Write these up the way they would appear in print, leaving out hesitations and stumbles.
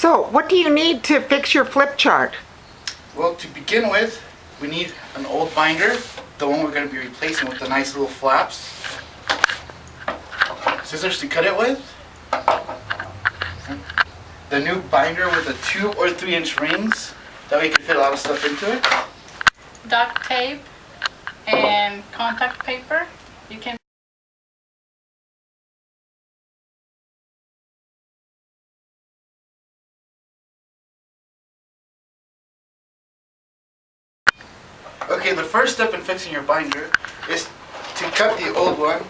So, what do you need to fix your flip chart? Well, to begin with, we need an old binder, the one we're going to be replacing with the nice little flaps. Scissors to cut it with. The new binder with the 2 or 3 inch rings, that way you can fit a lot of stuff into it. Duct tape and contact paper. You can Okay, the first step in fixing your binder is to cut the old one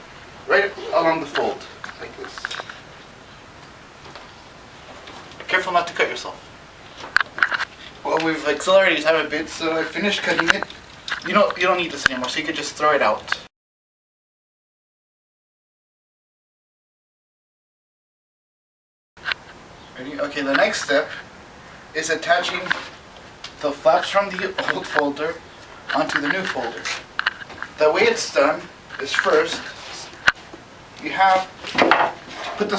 right along the fold, like this. Careful not to cut yourself. Well, we've accelerated time a bit, so I finished cutting it. You don't need this anymore, so you can just throw it out. Ready? Okay, the next step is attaching the flaps from the old folder onto the new folder. The way it's done is first you have to put the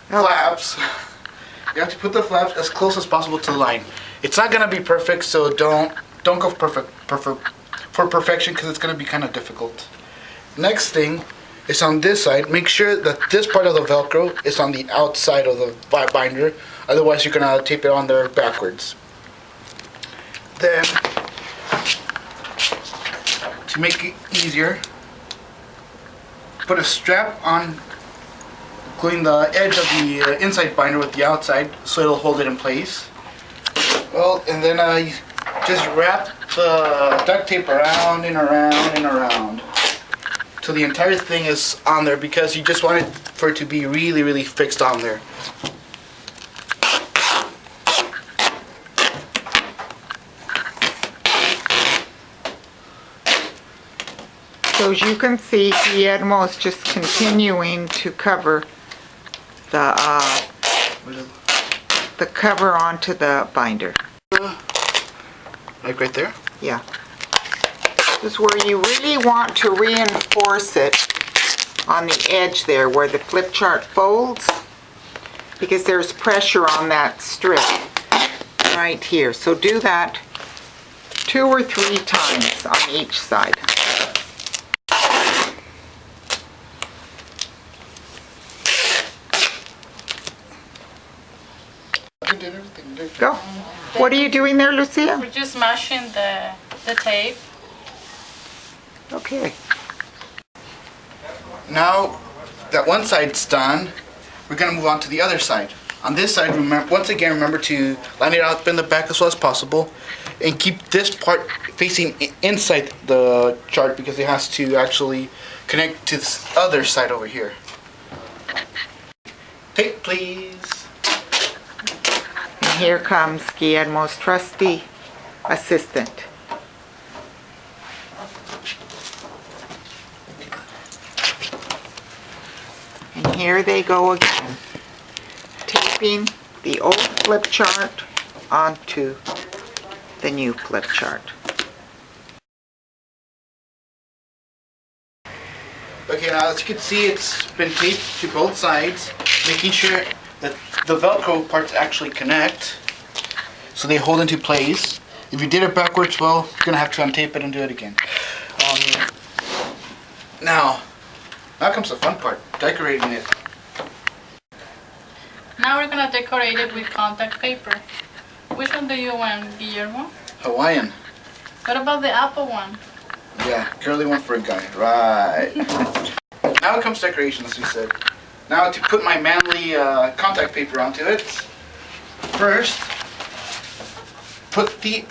flaps. You have to put the flaps as close as possible to the line. It's not gonna be perfect, so don't go for perfection, because it's gonna be kind of difficult. Next thing is on this side. Make sure that this part of the Velcro is on the outside of the binder. Otherwise, you're gonna tape it on there backwards. Then, to make it easier, put a strap on, gluing the edge of the inside binder with the outside, so it'll hold it in place. Well, and then you just wrap the duct tape around and around and around till the entire thing is on there, because you just want it for it to be really, really fixed on there. So as you can see, Guillermo is just continuing to cover the cover onto the binder. Like right there? Yeah. This is where you really want to reinforce it on the edge there where the flip chart folds, because there's pressure on that strip right here. So do that 2 or 3 times on each side. Go. What are you doing there, Lucia? we're just mashing the tape. Okay. Now that one side's done, we're going to move on to the other side. On this side, once again, remember to line it up in the back as well as possible, and keep this part facing inside the chart, because it has to actually connect to this other side over here. Tape, please. And here comes Guillermo's trusty assistant. And here they go again, taping the old flip chart onto the new flip chart. Okay, now as you can see, it's been taped to both sides, making sure that the Velcro parts actually connect so they hold into place. If you did it backwards, well, you're going to have to untape it and do it again. Now comes the fun part, decorating it. Now we're gonna decorate it with contact paper. Which one do you want, Guillermo? Hawaiian. What about the apple one? Yeah, curly one for a guy. Right. Now comes decoration, as we said. Now to put my manly contact paper onto it. First, put the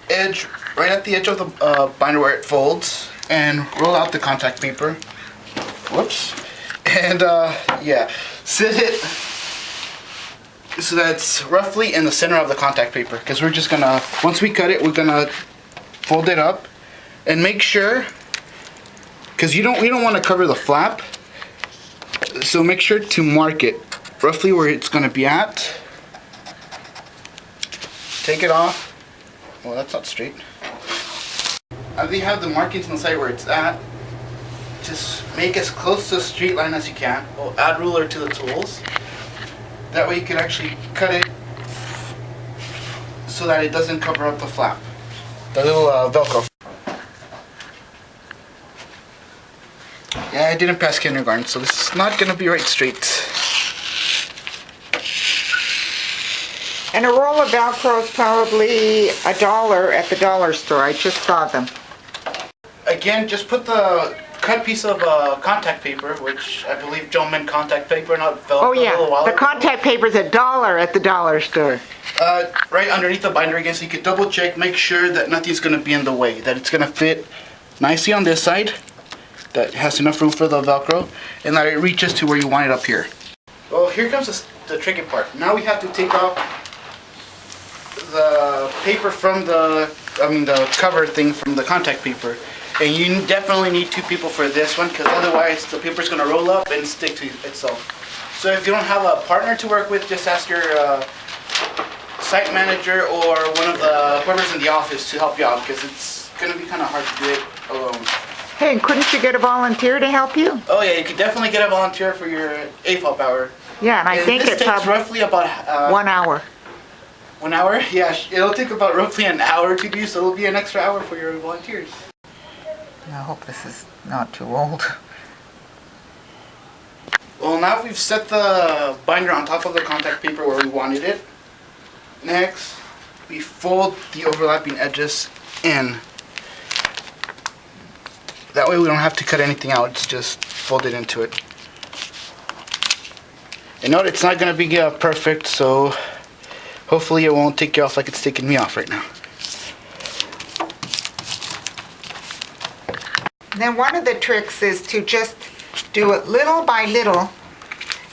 edge right at the edge of the binder where it folds, and roll out the contact paper. Whoops. And yeah, sit it so that's roughly in the center of the contact paper, because we're just gonna, once we cut it, we're gonna fold it up and make sure, because we don't want to cover the flap, so make sure to mark it roughly where it's gonna be at. Take it off. Well, that's not straight. They have the markings on the side where it's at. just make as close to a straight line as you can. We'll add ruler to the tools. That way you can actually cut it so that it doesn't cover up the flap. The little Velcro. Yeah, I didn't pass kindergarten, so this is not going to be right straight. And a roll of Velcro is probably $1 at the dollar store. I just saw them. Again, just put the cut piece of contact paper, which I believe Joe meant contact paper, not Velcro. Oh a little yeah, while the ago. contact paper's $1 at the dollar store. Right underneath the binder again, so you can double check, make sure that nothing's going to be in the way, that it's going to fit nicely on this side, that has enough room for the Velcro, and that it reaches to where you want it up here. Well, here comes the tricky part. Now we have to take off the paper from the cover thing from the contact paper. And you definitely need 2 people for this one, because otherwise the paper's going to roll up and stick to itself. So if you don't have a partner to work with, just ask your site manager or one of the whoever's in the office to help you out, because it's going to be kind of hard to do it alone. Hey, and couldn't you get a volunteer to help you? Oh yeah, you could definitely get a volunteer for your AFOP hour. Yeah, and I think this it takes probably roughly about 1 hour. 1 hour. Yeah, it'll take about roughly an hour to do, so it'll be an extra hour for your volunteers. I hope this is not too old. Well, now we've set the binder on top of the contact paper where we wanted it. Next, we fold the overlapping edges in. That way we don't have to cut anything out, it's just folded into it. And note, it's not going to be perfect, so hopefully it won't take you off like it's taking me off right now. And then one of the tricks is to just do it little by little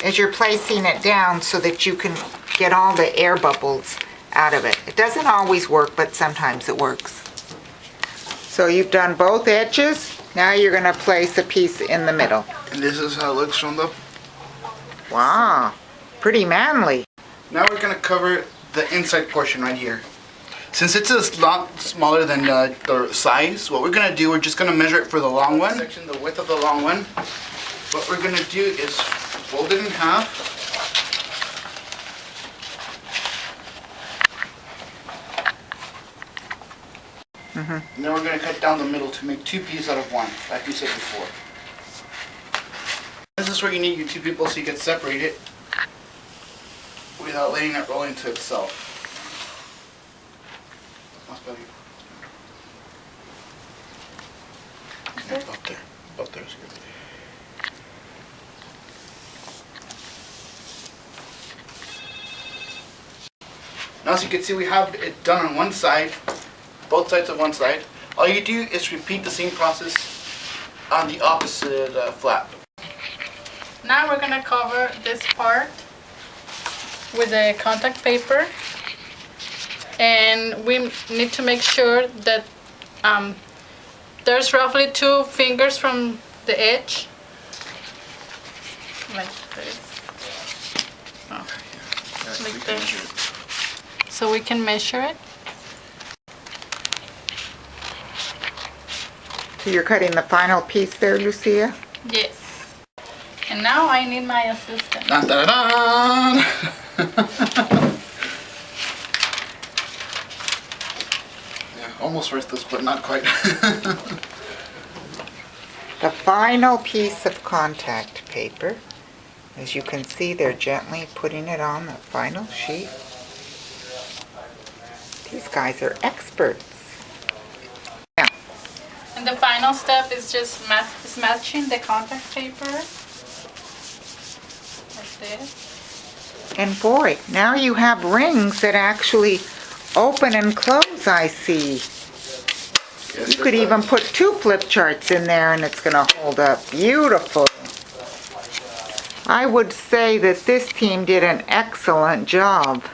as you're placing it down so that you can get all the air bubbles out of it. It doesn't always work, but sometimes it works. So you've done both edges. Now you're going to place a piece in the middle. And this is how it looks from the... Wow, pretty manly. Now we're going to cover the inside portion right here. Since it's a lot smaller than the size, what we're going to do, we're just going to measure it for the long one. Section, the width of the long one. What we're going to do is fold it in half. And then we're going to cut down the middle to make 2 pieces out of 1, like we said before. This is where you need your 2 people so you can separate it without letting it roll into itself. Yeah, up there. Up there's good. Now as you can see, we have it done on one side, both sides of one side. All you do is repeat the same process on the opposite flap. Now we're gonna cover this part with the contact paper, and we need to make sure that there's roughly 2 fingers from the edge, like this. Oh, like this. So we can measure it. So you're cutting the final piece there, Lucia? Yes. And now I need my assistant. Dun, dun, dun, dun. Yeah, almost worthless, but not quite. The final piece of contact paper. As you can see, they're gently putting it on the final sheet. These guys are experts. Now, And the final step is just matching the contact paper. Like this. and boy, now you have rings that actually open and close, I see. Yes, You could even put 2 flip charts in there and it's going to hold up. Beautiful. I would say that this team did an excellent job.